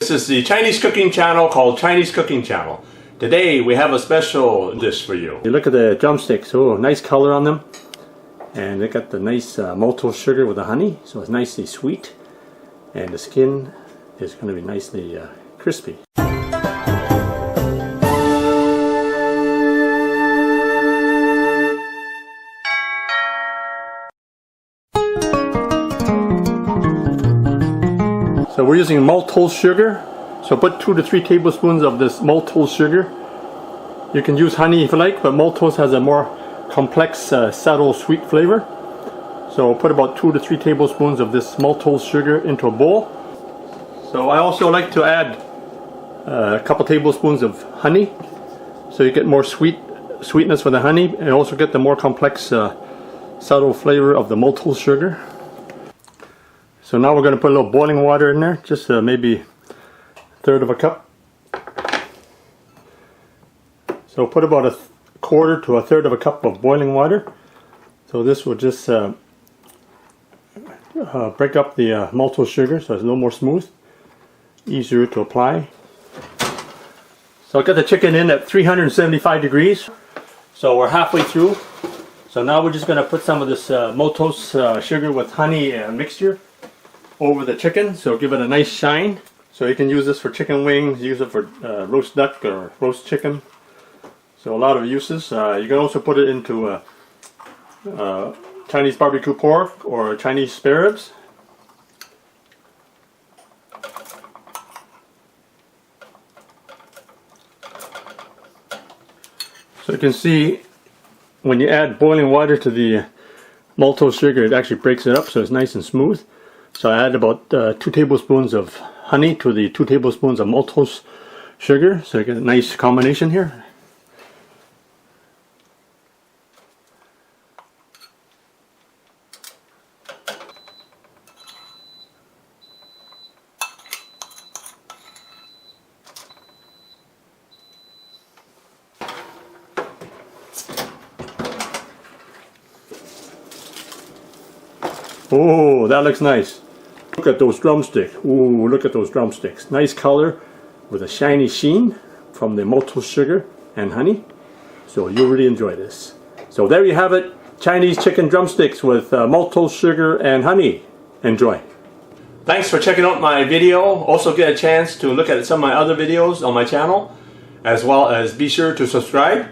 This is the Chinese cooking channel called Chinese Cooking Channel. Today we have a special dish for you. You look at the drumsticks, oh, nice color on them. And they got the nice maltose sugar with the honey, so it's nicely sweet. And the skin is going to be nicely crispy. So we're using maltose sugar. So put 2 to 3 tablespoons of this maltose sugar. You can use honey if you like, but maltose has a more complex, subtle sweet flavor. So put about 2 to 3 tablespoons of this maltose sugar into a bowl. So I also like to add a couple tablespoons of honey, so you get more sweetness with the honey, and also get the more complex, subtle flavor of the maltose sugar. So now we're going to put a little boiling water in there, just maybe 1/3 of a cup. So put about 1/4 to 1/3 of a cup of boiling water. So this will just break up the maltose sugar, so it's a little more smooth, easier to apply. So I got the chicken in at 375 degrees. So we're halfway through. So now we're just going to put some of this maltose sugar with honey mixture over the chicken, so give it a nice shine. So you can use this for chicken wings, use it for roast duck or roast chicken. So a lot of uses. You can also put it into Chinese barbecue pork or Chinese Spareribs. So you can see when you add boiling water to the maltose sugar, it actually breaks it up, so it's nice and smooth. So I add about 2 tablespoons of honey to the 2 tablespoons of maltose sugar, so you get a nice combination here. Oh, that looks nice. Look at those drumsticks. Ooh, look at those drumsticks. Nice color with a shiny sheen from the maltose sugar and honey. So you'll really enjoy this. So there you have it. Chinese chicken drumsticks with maltose sugar and honey. Enjoy. Thanks for checking out my video. Also get a chance to look at some of my other videos on my channel, as well as be sure to subscribe.